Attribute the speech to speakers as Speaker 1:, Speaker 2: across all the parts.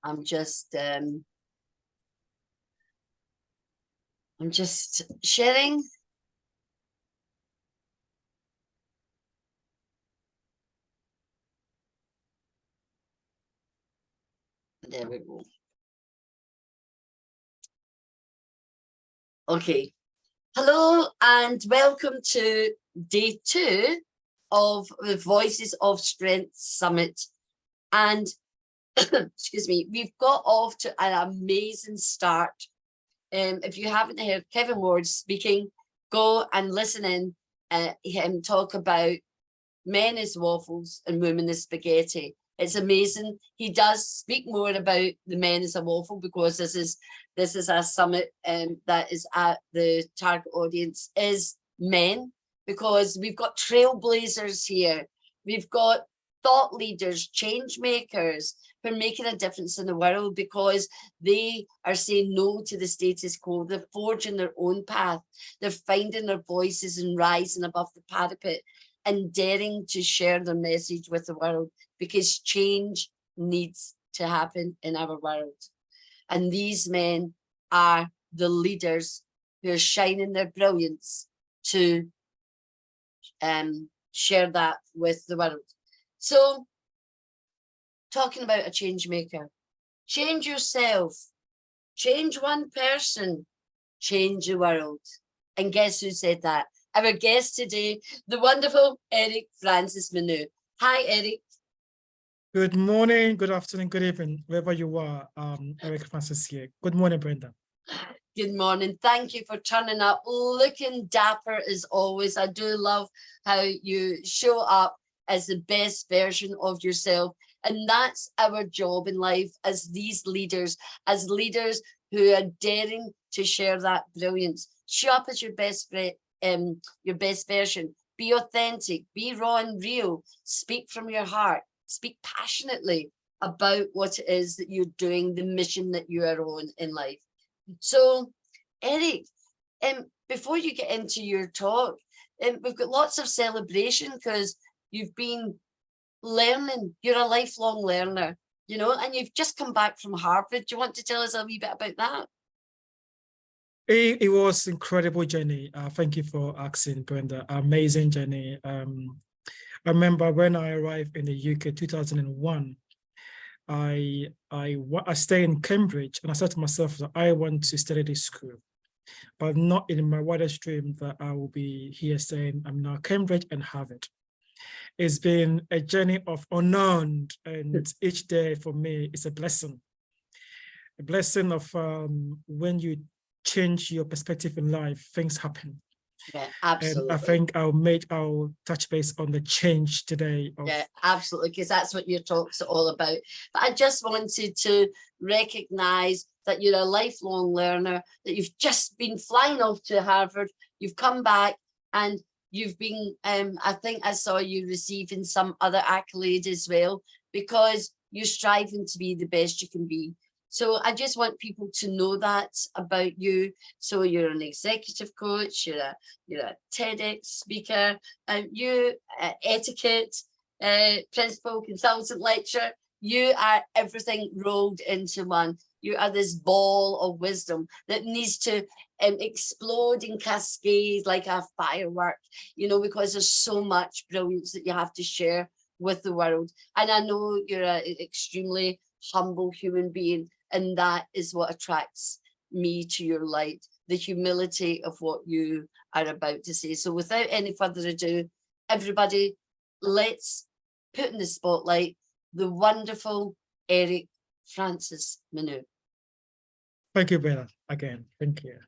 Speaker 1: I'm just sharing. There we go. Okay. Hello and welcome to day 2 of the Voices of Strength Summit. And excuse me, we've got off to an amazing start. If you haven't heard Kevin Ward speaking, go and listen in him talk about men as waffles and women as spaghetti. It's amazing. He does speak more about the men as a waffle because this is a summit that is at the target audience is men, because we've got trailblazers here. We've got thought leaders, change makers who are making a difference in the world because they are saying no to the status quo. They're forging their own path. They're finding their voices and rising above the parapet and daring to share their message with the world, because change needs to happen in our world. And these men are the leaders who are shining their brilliance to share that with the world. So, talking about a change maker, change yourself, change one person, change the world. And guess who said that? Our guest today, the wonderful Eric Francis Manu. Hi, Eric.
Speaker 2: Good morning, good afternoon, good evening, wherever you are. Eric Francis here. Good morning, Brenda.
Speaker 1: Good morning. Thank you for turning up, looking dapper as always. I do love how you show up as the best version of yourself. And that's our job in life as these leaders, as leaders who are daring to share that brilliance. Show up as your best version. Be authentic, be raw and real, speak from your heart, speak passionately about what it is that you're doing, the mission that you are on in life. So, Eric, before you get into your talk, we've got lots of celebration because you've been learning. You're a lifelong learner, you know, and you've just come back from Harvard. Do you want to tell us a wee bit about that?
Speaker 2: It was an incredible journey. Thank you for asking, Brenda. Amazing journey. I remember when I arrived in the UK 2001, I stayed in Cambridge, and I said to myself that I want to study this school, but not in my wildest dream that I will be here saying I'm now Cambridge and Harvard. It's been a journey of unknown, and each day for me is a blessing of when you change your perspective in life, things happen.
Speaker 1: Yeah, absolutely.
Speaker 2: And I think I'll touch base on the change today.
Speaker 1: Yeah, absolutely, because that's what your talk's all about. But I just wanted to recognize that you're a lifelong learner, that you've just been flying off to Harvard, you've come back, and you've been, I think I saw you receiving some other accolade as well, because you're striving to be the best you can be. So I just want people to know that about you. So you're an executive coach, you're a TEDx speaker, and you etiquette, principal, consultant, lecturer. You are everything rolled into one. You are this ball of wisdom that needs to explode and cascade like a firework, you know, because there's so much brilliance that you have to share with the world. And I know you're an extremely humble human being, and that is what attracts me to your light, the humility of what you are about to say. So without any further ado, everybody, let's put in the spotlight the wonderful Eric Francis Manu.
Speaker 2: Thank you, Bella, again. Thank you.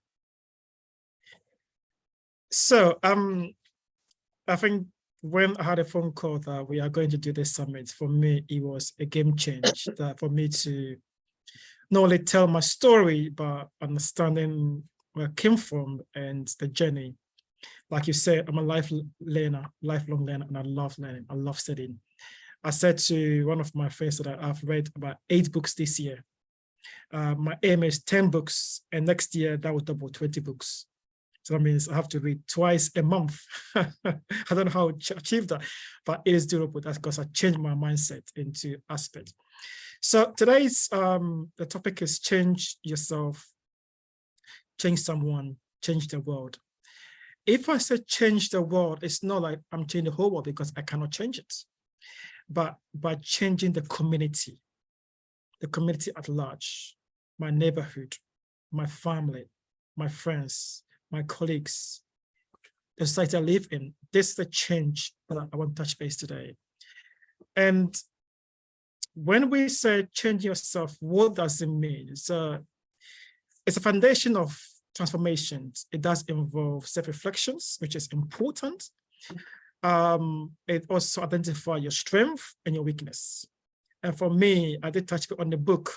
Speaker 2: So I think when I had a phone call that we are going to do this summit, for me, it was a game change that for me to not only tell my story, but understanding where I came from and the journey. Like you said, I'm a lifelong learner, and I love learning. I love studying. I said to one of my friends that I've read about 8 books this year. My aim is 10 books, and next year that will double 20 books. So that means I have to read twice a month. I don't know how to achieve that, but it is doable. That's because I changed my mindset into aspects. So today's the topic is change yourself, change someone, change the world. If I say change the world, it's not like I'm changing the whole world because I cannot change it, but by changing the community at large, my neighborhood, my family, my friends, my colleagues, the society I live in. This is the change that I want to touch base today. And when we say change yourself, what does it mean? So it's a foundation of transformations. It does involve self-reflections, which is important. It also identifies your strength and your weakness. And for me, I did touch on the book,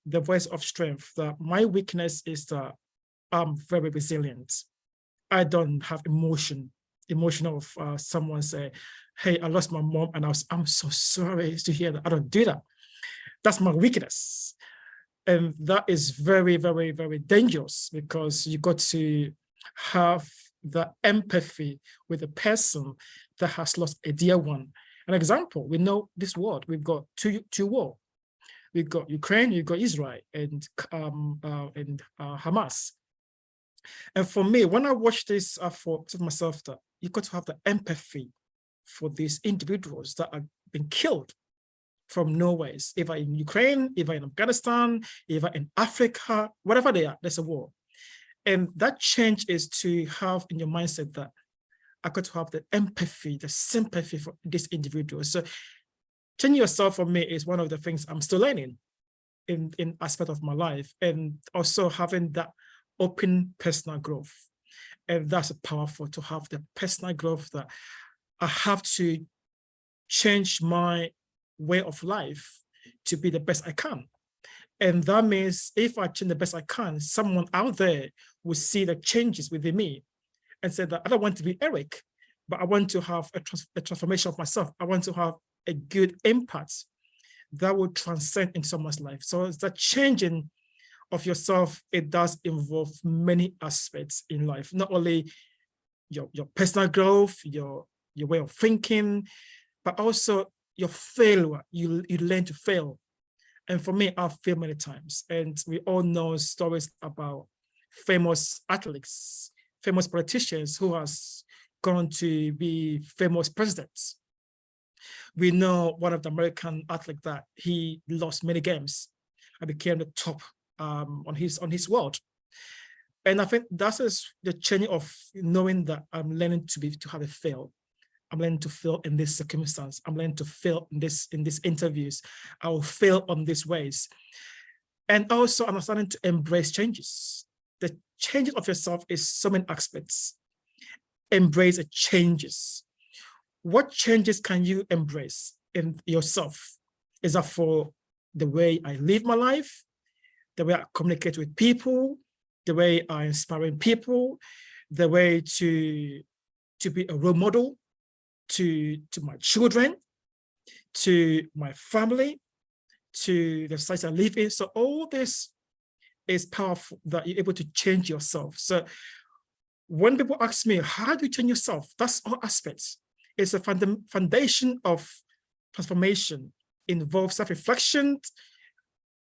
Speaker 2: The Voice of Strength, that my weakness is that I'm very resilient. I don't have emotion of someone say, hey, I lost my mom and I'm so sorry to hear that. I don't do that. That's my weakness. And that is very, very, very dangerous because you got to have the empathy with a person that has lost a dear one. An example, we know this world, we've got two wars. We've got Ukraine, you've got Israel and Hamas. And for me, when I watch this, I thought to myself that you got to have the empathy for these individuals that are being killed from nowhere, either in Ukraine, either in Afghanistan, either in Africa, whatever they are, there's a war. And that change is to have in your mindset that I got to have the empathy, the sympathy for this individual. So changing yourself for me is one of the things I'm still learning in aspect of my life, and also having that open personal growth. And that's powerful to have the personal growth that I have to change my way of life to be the best I can. And that means if I change the best I can, someone out there will see the changes within me and say that I don't want to be Eric, but I want to have a transformation of myself. I want to have a good impact that will transcend in someone's life. So it's that changing of yourself, it does involve many aspects in life, not only your personal growth, your way of thinking, but also your failure. You learn to fail. And for me, I've failed many times. And we all know stories about famous athletes, famous politicians who has gone to be famous presidents. We know one of the American athletes that he lost many games and became the top on his world. And I think that is the change of knowing that I'm learning to have a fail. I'm learning to fail in this circumstance. I'm learning to fail in these interviews. I will fail on these ways. And also I'm starting to embrace changes. The changing of yourself is so many aspects. Embrace the changes. What changes can you embrace in yourself? Is that for the way I live my life, the way I communicate with people, the way I inspire people, the way to be a role model to my children, to my family, to the society I live in. So all this is powerful that you're able to change yourself. So when people ask me, how do you change yourself? That's all aspects. It's a foundation of transformation, involves self-reflection,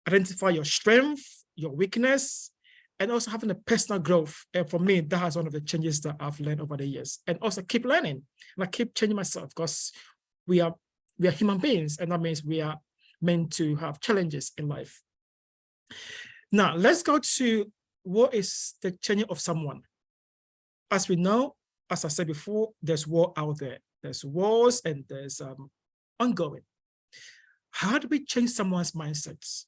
Speaker 2: identify your strength, your weakness, and also having a personal growth. And for me, that is one of the changes that I've learned over the years. And also keep learning. And I keep changing myself because we are human beings, and that means we are meant to have challenges in life. Now, let's go to what is the changing of someone. As we know, as I said before, there's war out there. There's wars and there's ongoing. How do we change someone's mindsets?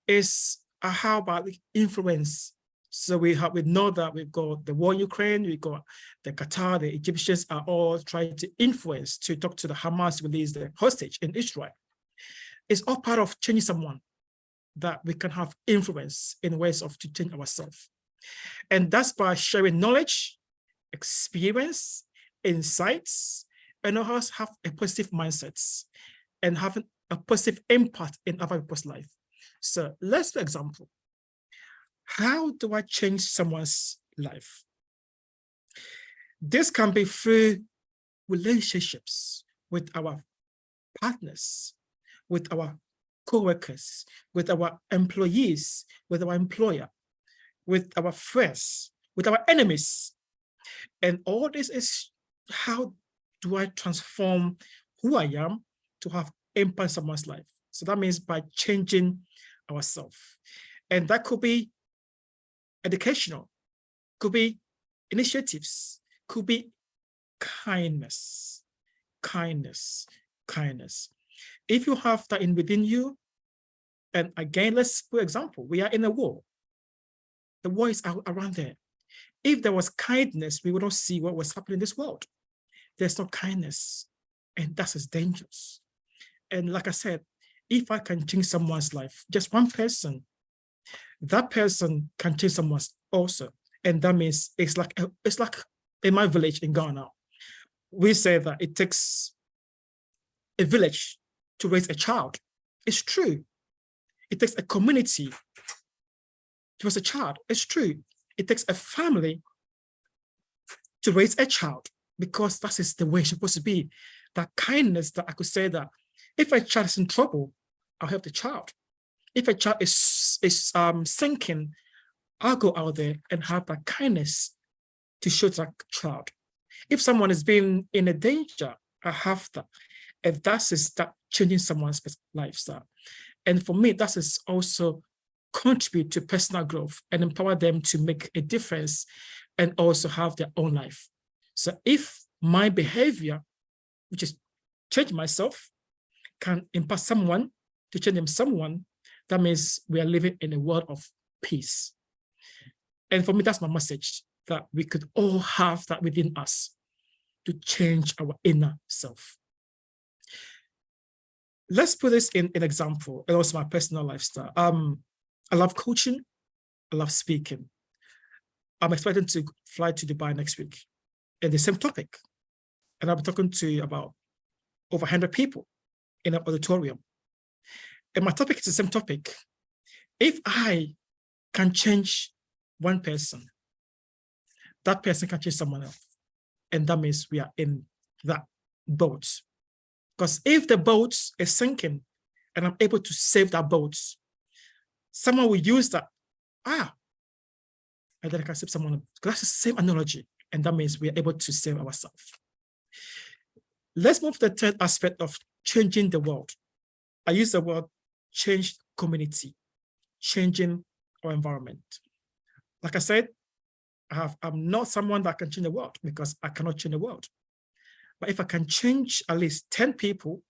Speaker 2: Is how about the influence? So we know that we've got the war in Ukraine, we got the Qatar, the Egyptians are all trying to influence to talk to the Hamas to release the hostage in Israel. It's all part of changing someone that we can have influence in ways of to change ourselves. And that's by sharing knowledge, experience, insights, and also have a positive mindset and having a positive impact in other people's life. So let's do an example. How do I change someone's life? This can be through relationships with our partners, with our co-workers, with our employees, with our employer, with our friends, with our enemies. And all this is, how do I transform who I am to have impact in someone's life? So that means by changing ourselves. And that could be educational, could be initiatives, could be kindness, kindness, kindness. If you have that in within you, and again, let's for example, we are in a war. The war is around there. If there was kindness, we would not see what was happening in this world. There's no kindness, and that is dangerous. And like I said, if I can change someone's life, just one person, that person can change someone's also. And that means it's like in my village in Ghana, we say that it takes a village to raise a child. It's true. It takes a community to raise a child. It's true. It takes a family to raise a child, because that is the way it's supposed to be. That kindness, that I could say that if a child is in trouble, I'll help the child. If a child is sinking, I'll go out there and have that kindness to show that child. If someone is being in a danger, I have that. And that is that changing someone's lifestyle. And for me, that is also contribute to personal growth and empower them to make a difference and also have their own life. So if my behavior, which is change myself, can impact someone to change someone, that means we are living in a world of peace. And for me, that's my message, that we could all have that within us to change our inner self. Let's put this in an example, and also my personal lifestyle. I love coaching. I love speaking. I'm expecting to fly to Dubai next week, and the same topic. And I'll be talking to about over 100 people in an auditorium. And my topic is the same topic. If I can change one person, that person can change someone else. And that means we are in that boat. Because if the boat is sinking and I'm able to save that boat, someone will use that, and then I can save someone. That's the same analogy. And that means we are able to save ourselves. Let's move to the third aspect of changing the world. I use the word change community, changing our environment. Like I said, I'm not someone that can change the world, because I cannot change the world. But if I can change at least 10 people,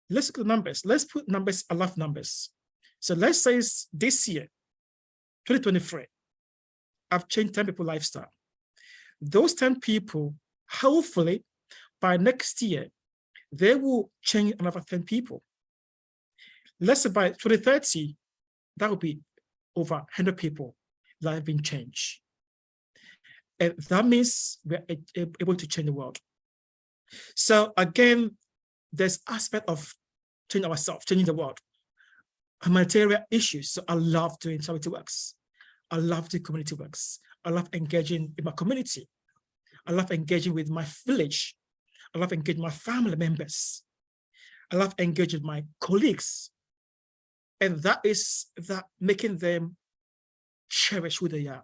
Speaker 2: let's look at numbers. Let's put numbers, I love numbers. So let's say this year, 2023, I've changed 10 people's lifestyle. Those 10 people, hopefully, by next year, they will change another 10 people. Let's say by 2030, that will be over 100 people that have been changed. And that means we're able to change the world. So again, there's aspect of changing ourselves, changing the world. Humanitarian issues. So I love doing charity works. I love doing community works. I love engaging in my community. I love engaging with my village. I love engaging my family members. I love engaging my colleagues. And that is that making them cherish who they are,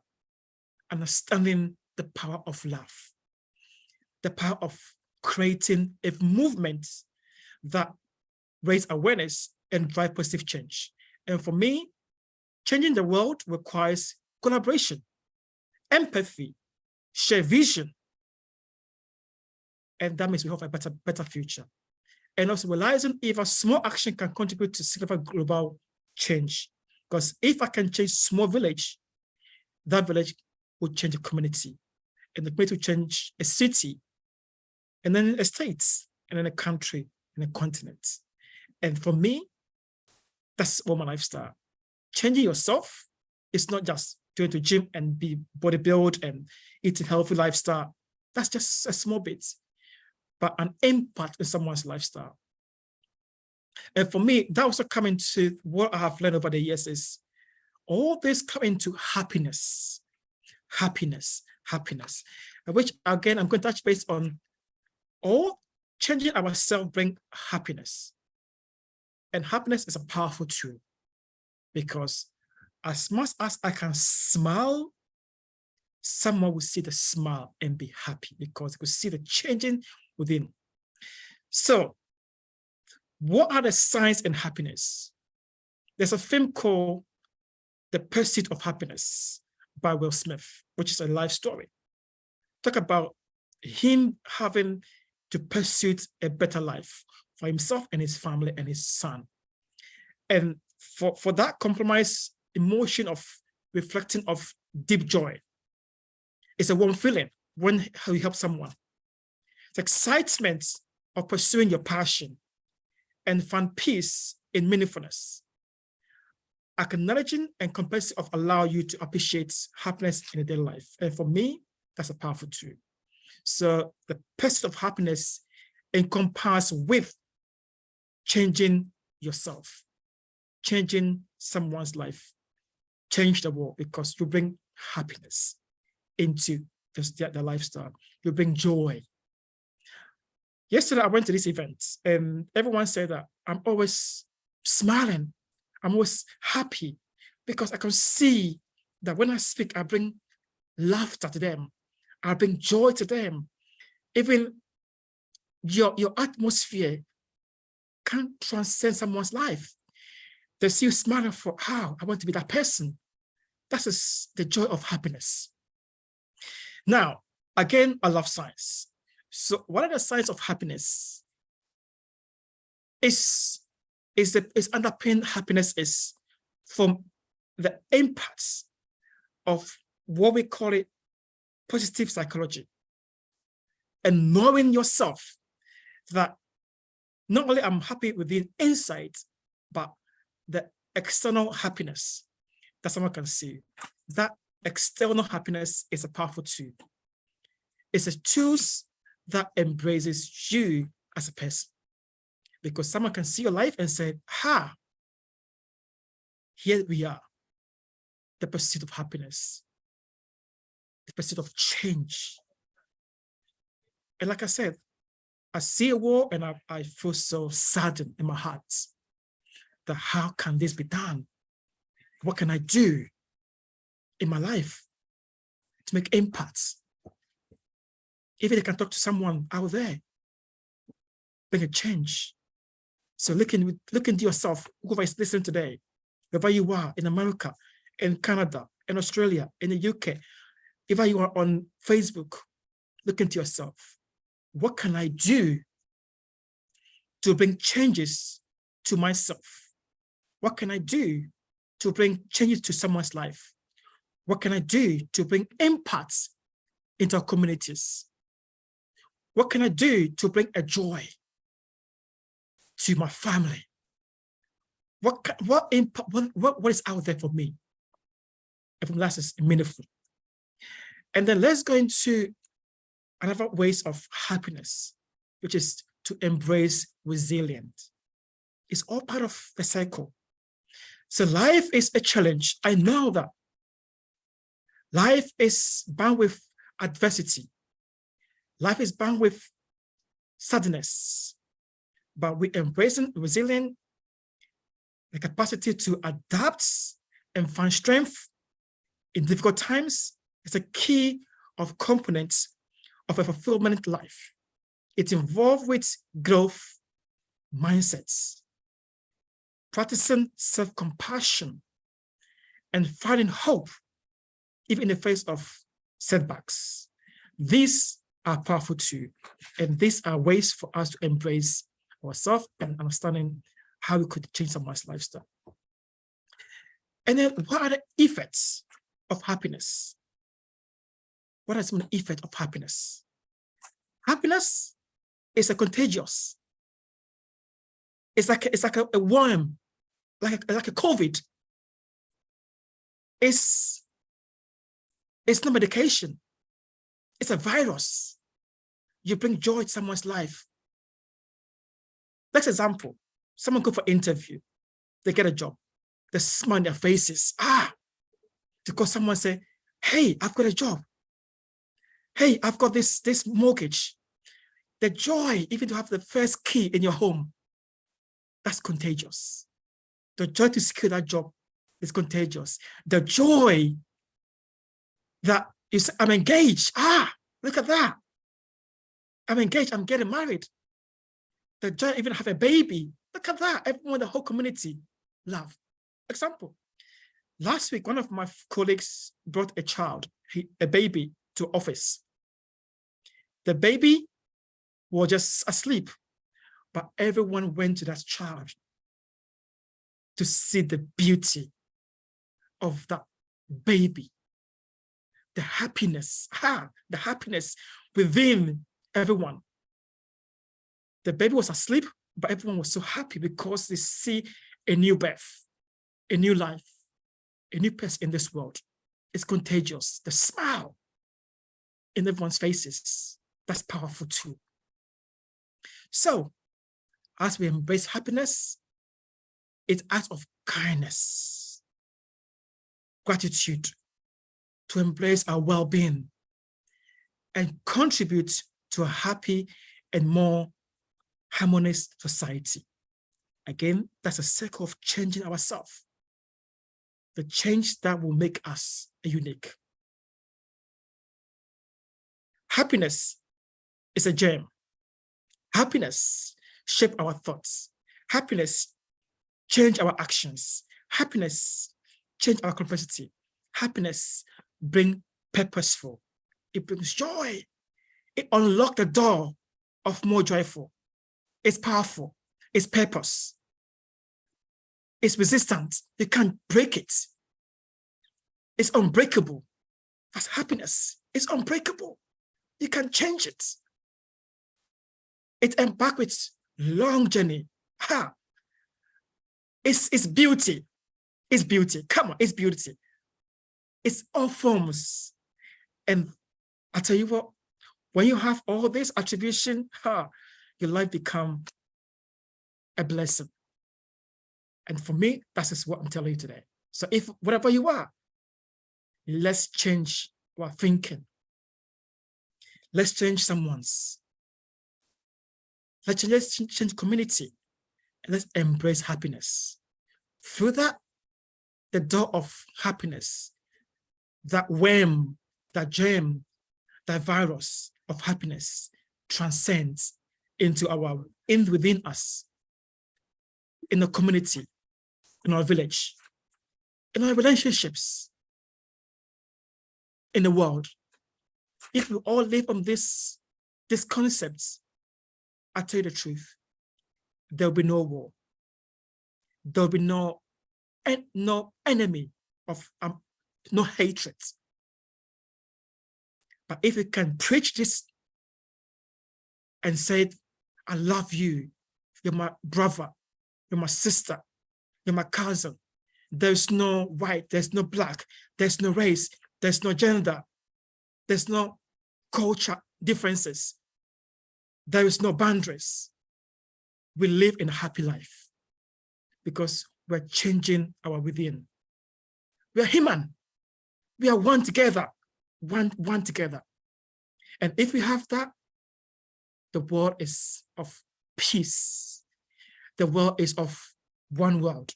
Speaker 2: understanding the power of love, the power of creating a movement that raise awareness and drive positive change. And for me, changing the world requires collaboration, empathy, share vision. And that means we have a better future. And also realizing if a small action can contribute to significant global change. Because if I can change small village, that village will change a community. And the community will change a city, and then a state, and then a country, and a continent. And for me, that's all my lifestyle. Changing yourself is not just going to gym and be bodybuild and eating healthy lifestyle. That's just a small bit, but an impact in someone's lifestyle. And for me, that also coming to what I have learned over the years is all this coming to happiness, happiness, happiness, which again, I'm going to touch base on all changing ourselves bring happiness. And happiness is a powerful tool because as much as I can smile, someone will see the smile and be happy because they will see the changing within. So what are the signs in happiness? There's a film called The Pursuit of Happiness by Will Smith, which is a life story. Talk about him having to pursue a better life for himself and his family and his son. And for that compromise emotion of reflecting of deep joy, it's a warm feeling when you help someone. It's excitement of pursuing your passion and find peace in meaningfulness. Acknowledging and compassion of allow you to appreciate happiness in a daily life. And for me, that's a powerful tool. So the pursuit of happiness encompasses with changing yourself, changing someone's life, change the world because you bring happiness into the lifestyle. You bring joy. Yesterday, I went to this event and everyone said that I'm always smiling. I'm always happy because I can see that when I speak, I bring laughter to them. I bring joy to them. Even your atmosphere can transcend someone's life. They see you smiling for, how I want to be that person. That is the joy of happiness. Now, again, I love science. So what are the signs of happiness? Is underpinning happiness is from the impacts of what we call it positive psychology. And knowing yourself that not only I'm happy within inside, but the external happiness that someone can see. That external happiness is a powerful tool. It's a tool that embraces you as a person. Because someone can see your life and say, here we are, the pursuit of happiness, the pursuit of change. And like I said, I see a war and I feel so saddened in my heart that how can this be done? What can I do in my life to make impacts? Even I can talk to someone out there, bring a change. So look into yourself, whoever is listening today, wherever you are in America, in Canada, in Australia, in the UK, if you are on Facebook, look into yourself. What can I do to bring changes to myself? What can I do to bring changes to someone's life? What can I do to bring impacts into our communities? What can I do to bring a joy to my family? What is out there for me? If that is meaningful. And then let's go into another ways of happiness, which is to embrace resilience. It's all part of the cycle. So life is a challenge. I know that. Life is bound with adversity. Life is bound with sadness. But we embracing resilience, the capacity to adapt and find strength in difficult times is a key of components of a fulfillment life. It's involved with growth mindsets, practicing self-compassion, and finding hope even in the face of setbacks. These are powerful too, and these are ways for us to embrace ourselves and understanding how we could change someone's lifestyle. And then what are the effects of happiness? What are some of the effects of happiness? Happiness is a contagious. It's like a worm, like a COVID. It's not medication. It's a virus. You bring joy to someone's life. Next example, someone go for interview, they get a job, they smile on their faces, because someone say, hey, I've got a job. Hey, I've got this mortgage. The joy, even to have the first key in your home, that's contagious. The joy to secure that job is contagious. The joy that is, I'm engaged. Look at that. I'm engaged, I'm getting married. The joy even have a baby. Look at that. Everyone, the whole community, love. Example, last week, one of my colleagues brought a baby to office. The baby was just asleep, but everyone went to that child to see the beauty of that baby. The happiness within everyone. The baby was asleep, but everyone was so happy because they see a new birth, a new life, a new person in this world. It's contagious. The smile in everyone's faces, that's powerful too. So, as we embrace happiness, it's acts of kindness, gratitude, to embrace our well-being and contribute to a happy and more harmonious society. Again, that's a circle of changing ourselves, the change that will make us unique. Happiness is a gem. Happiness shapes our thoughts. Happiness changes our actions. Happiness changes our complexity. Happiness brings purposeful. It brings joy. It unlocks the door of more joyful. It's powerful. It's purpose. It's resistant. You can't break it. It's unbreakable. That's happiness. It's unbreakable. You can change it. It embarks with long journey. It's beauty. It's beauty. Come on, it's beauty. It's all forms. And I tell you what, when you have all this attribution, your life becomes a blessing. And for me, that is what I'm telling you today. So if whatever you are, let's change our thinking. Let's change someone's. Let's change community. And let's embrace happiness. Through that, the door of happiness, that worm, that germ, that virus of happiness transcends into within us, in the community, in our village, in our relationships, in the world. If we all live on this concept, I tell you the truth, there'll be no war. There'll be no enemy of no hatred. But if we can preach this and say, I love you, you're my brother, you're my sister, you're my cousin. There's no white, there's no black, there's no race, there's no gender, there's no culture differences. There is no boundaries. We live in a happy life because we're changing our within. We are human. We are one together, one together. And if we have that, the world is of peace. The world is of one world.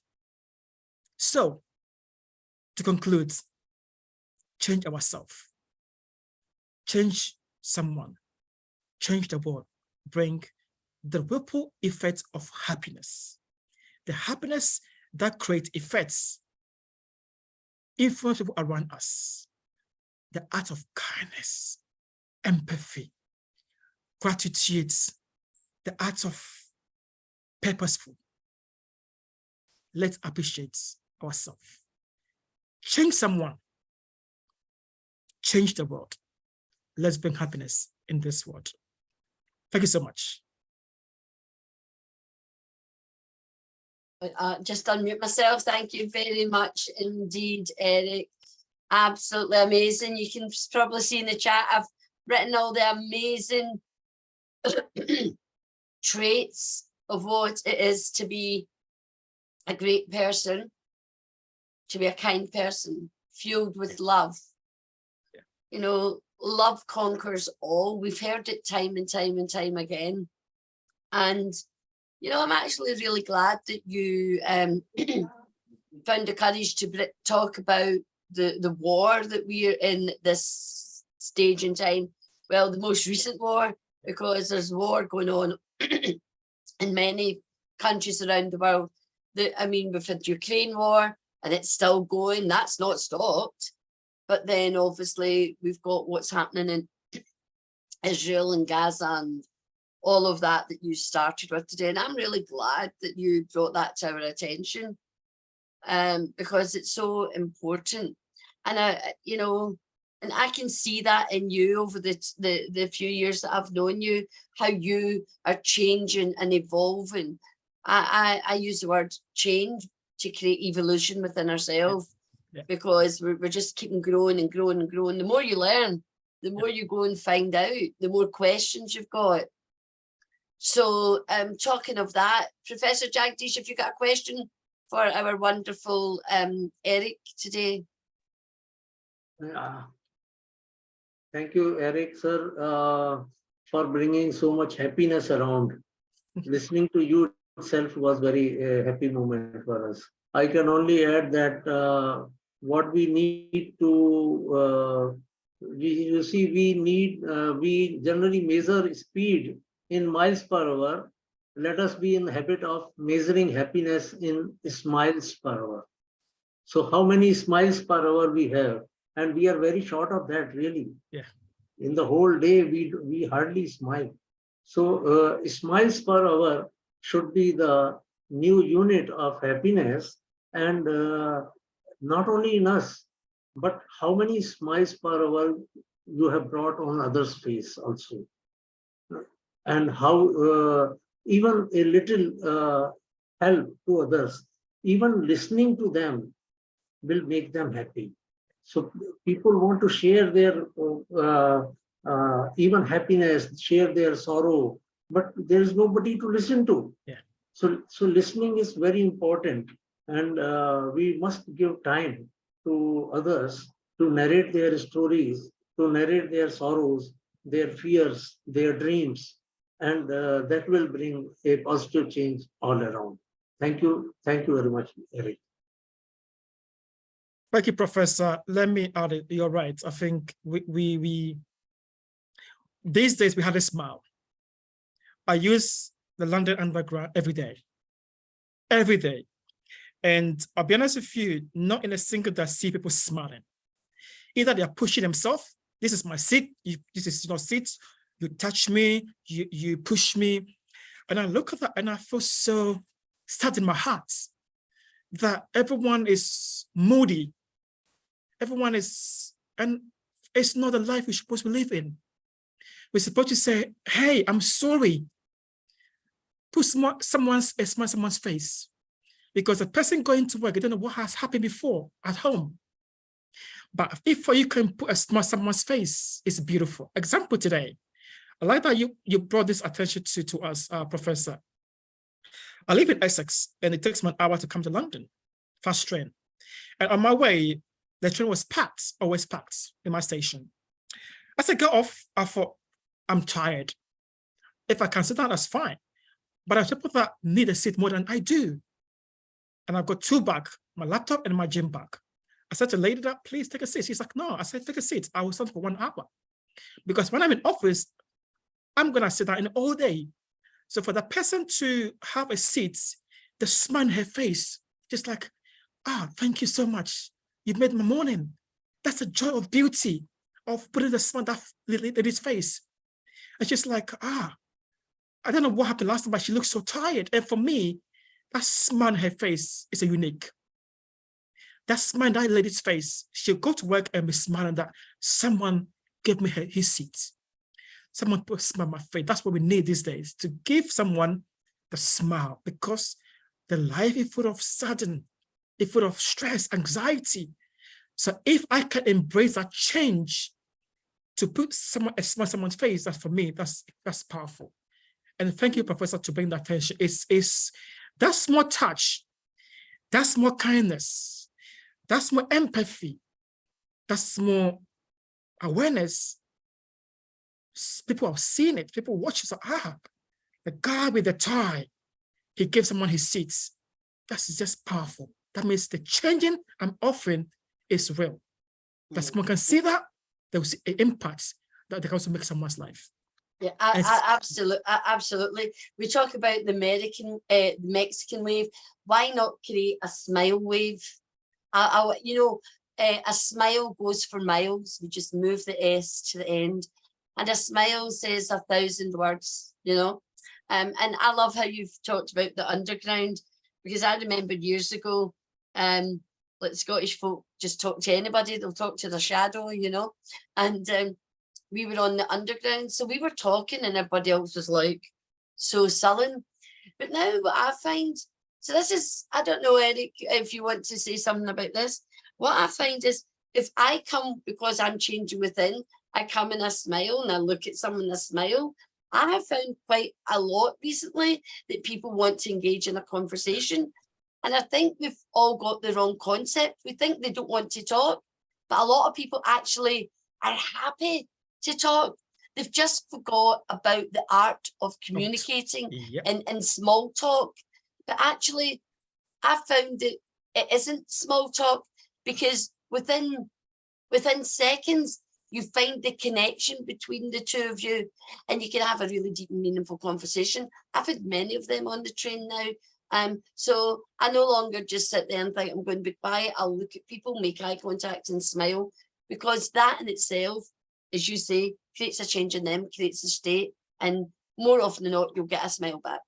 Speaker 2: So, to conclude, change ourselves, change someone, change the world, bring the ripple effect of happiness. The happiness that creates effects, influence people around us. The art of kindness, empathy, gratitude, the art of purposeful. Let's appreciate ourselves. Change someone. Change the world. Let's bring happiness in this world. Thank you so much.
Speaker 1: Just unmute myself. Thank you very much indeed, Eric. Absolutely amazing. You can probably see in the chat, I've written all the amazing traits of what it is to be a great person, to be a kind person, fueled with love.
Speaker 2: Yeah.
Speaker 1: You know, love conquers all. We've heard it time and time and time again. And You know, I'm actually really glad that you found the courage to talk about the war that we are in this stage in time. Well, the most recent war, because there's war going on in many countries around the world. I mean, we've had the Ukraine war and it's still going. That's not stopped. But then obviously we've got what's happening in Israel and Gaza and all of that you started with today. And I'm really glad that you brought that to our attention, because it's so important. And you know, and I can see that in you over the few years that I've known you, how you are changing and evolving. I use the word change to create evolution within ourselves, because we're just keeping growing and growing and growing. The more you learn, the more you go and find out, the more questions you've got. So talking of that, Professor Jagdish, have you got a question for our wonderful Eric today?
Speaker 3: Thank you, Eric, sir, for bringing so much happiness around. Listening to you itself was very happy moment for us. I can only add that what we need to, we generally measure speed in miles per hour. Let us be in the habit of measuring happiness in smiles per hour. So how many smiles per hour we have? And we are very short of that, really.
Speaker 2: Yeah.
Speaker 3: In the whole day, we hardly smile. So smiles per hour should be the new unit of happiness, and not only in us, but how many smiles per hour you have brought on others' face also, and how even a little help to others, even listening to them will make them happy. So people want to share their even happiness, share their sorrow, but there is nobody to listen to.
Speaker 2: Yeah.
Speaker 3: So listening is very important, and we must give time to others to narrate their stories, to narrate their sorrows, their fears, their dreams, and that will bring a positive change all around. Thank you very much, Eric.
Speaker 2: Thank you, Professor. Let me add it. You're right. I think we these days we have a smile. I use the London Underground every day. And I'll be honest with you, not in a single day I see people smiling. Either they are pushing themselves. This is my seat. This is your seat. You touch me. You push me. And I look at that and I feel so sad in my heart that everyone is moody. Everyone is, and it's not the life we're supposed to live in. We're supposed to say, hey, I'm sorry. Put someone's face. Because the person going to work, you don't know what has happened before at home. But if you can put a smile on someone's face, it's beautiful. Example today. I like that you brought this attention to us, Professor. I live in Essex, and it takes me an hour to come to London, fast train. And on my way, the train was packed, always packed in my station. As I got off, I thought, I'm tired. If I can sit down, that's fine. But there are people that need a seat more than I do. And I've got two bags, my laptop and my gym bag. I said to the lady that, please take a seat. She's like, no. I said, take a seat. I will stand for 1 hour. Because when I'm in office, I'm going to sit down all day. So for the person to have a seat, the smile on her face, just like, thank you so much. You've made my morning. That's the joy of beauty, of putting the smile on that lady's face. And she's like, I don't know what happened last time, but she looks so tired. And for me, that smile on her face is a unique. That smile on that lady's face, she'll go to work and be smiling that someone gave me his seat. Someone put a smile on my face. That's what we need these days, to give someone the smile, because the life is full of sadness, it's full of stress, anxiety. So if I can embrace that change to put a smile on someone's face, that's for me, that's powerful. And thank you, Professor, to bring that attention. That's more touch, that's more kindness, that's more empathy, that's more awareness. People have seen it, people watch it, the guy with the tie, he gives someone his seats. That's just powerful. That means the changing I'm offering is real. That someone can see that, they will see an impact that they can also make someone's life.
Speaker 1: Yeah, absolutely. We talk about the Mexican wave. Why not create a smile wave? You know, a smile goes for miles. We just move the S to the end, and a smile says 1,000 words. You know, and I love how you've talked about the underground, because I remember years ago, like Scottish folk just talk to anybody. They'll talk to their shadow, you know, and we were on the underground, so we were talking and everybody else was like so sullen. But now what I find, so this is, I don't know, Eric, if you want to say something about this. What I find is, if I come because I'm changing within, I come in a smile and I look at someone in a smile, I have found quite a lot recently that people want to engage in a conversation. And I think we've all got the wrong concept. We think they don't want to talk, but a lot of people actually are happy to talk. They've just forgot about the art of communicating in small talk. But actually, I found that it isn't small talk, because within seconds, you find the connection between the two of you, and you can have a really deep and meaningful conversation. I've had many of them on the train now. So I no longer just sit there and think I'm going to be quiet. I'll look at people, make eye contact and smile, because that in itself, as you say, creates a change in them, creates a state, and more often than not, you'll get a smile back.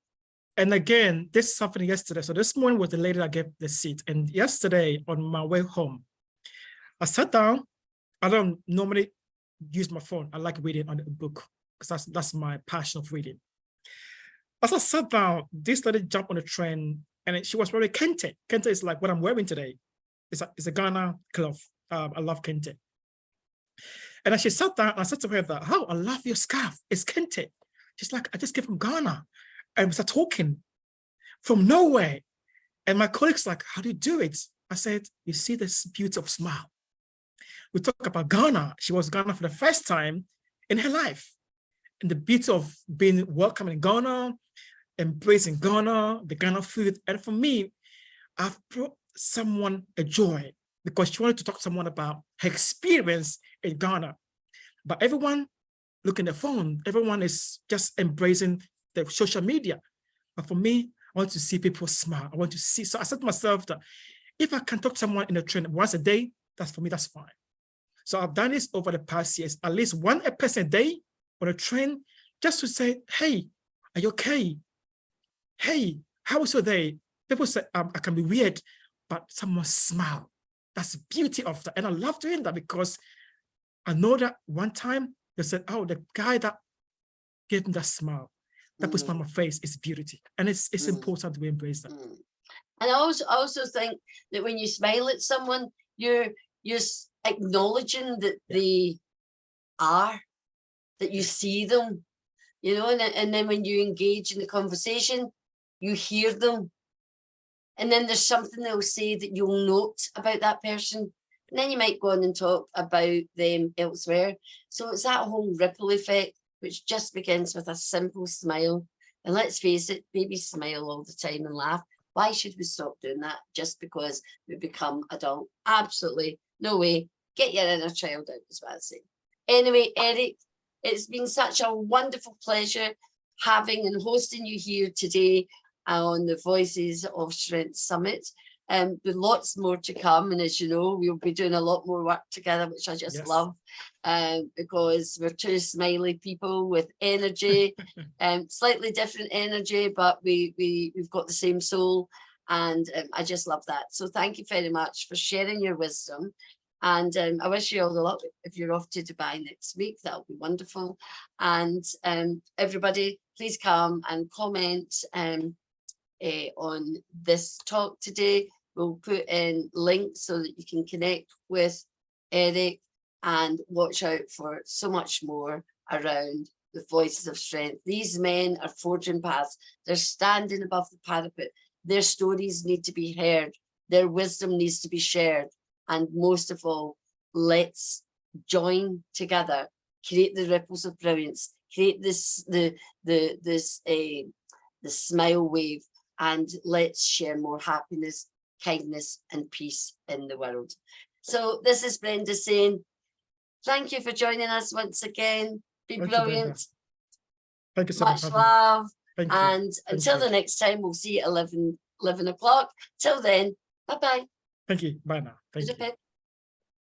Speaker 2: And again, this happened yesterday. So this morning was the lady that gave the seat. And yesterday on my way home, I sat down. I don't normally use my phone. I like reading on a book, because that's my passion of reading. As I sat down, this lady jumped on the train, and she was wearing kente. Kente is like what I'm wearing today. It's a Ghana cloth. I love kente. And as she sat down, I said to her that, "Oh, I love your scarf. It's kente." She's like, "I just came from Ghana." And we started talking from nowhere. And my colleague's like, "How do you do it?" I said, "You see this beauty of smile." We talk about Ghana. She was Ghana for the first time in her life. And the beauty of being welcome in Ghana, embracing Ghana, the Ghana food. And for me, I've brought someone a joy, because she wanted to talk to someone about her experience in Ghana. But everyone look in the phone, everyone is just embracing the social media. But for me, I want to see people smile. I want to see, so I said to myself that if I can talk to someone in the train once a day, that's for me, that's fine. So I've done this over the past years, at least one person a day on a train, just to say, "Hey, are you okay? Hey, how was your day?" People say, I can be weird, but someone smile. That's the beauty of that. And I love doing that, because I know that one time they said, "Oh, the guy that gave me that smile, that puts on my face is beauty." And it's important to embrace that.
Speaker 1: And I also think that when you smile at someone, you're acknowledging that they are, that you see them, you know, and then when you engage in the conversation, you hear them. And then there's something they'll say that you'll note about that person. And then you might go on and talk about them elsewhere. So it's that whole ripple effect, which just begins with a simple smile. And let's face it, babies smile all the time and laugh. Why should we stop doing that just because we become adult? Absolutely no way. Get your inner child out, is what I say. Anyway, Eric, it's been such a wonderful pleasure having and hosting you here today on the Voices of Strength Summit. With lots more to come, and as you know, we'll be doing a lot more work together, which I just love, because we're two smiley people with energy, slightly different energy, but we've got the same soul, and I just love that. So thank you very much for sharing your wisdom, and I wish you all the luck if you're off to Dubai next week. That'll be wonderful. And everybody, please come and comment on this talk today. We'll put in links so that you can connect with Eric, and watch out for so much more around the Voices of Strength. These men are forging paths. They're standing above the parapet. Their stories need to be heard. Their wisdom needs to be shared. And most of all, let's join together, create the ripples of brilliance, create this the smile wave, and let's share more happiness, kindness, and peace in the world. So this is Brenda saying, thank you for joining us once again. Be
Speaker 2: Thank you, Brenda.
Speaker 1: brilliant.
Speaker 2: Thank you so much.
Speaker 1: Much love.
Speaker 2: Thank you.
Speaker 1: And
Speaker 2: Thank
Speaker 1: until
Speaker 2: you.
Speaker 1: the next time, we'll see you at 11 o'clock. Till then, bye-bye.
Speaker 2: Thank you. Bye now. Thank you.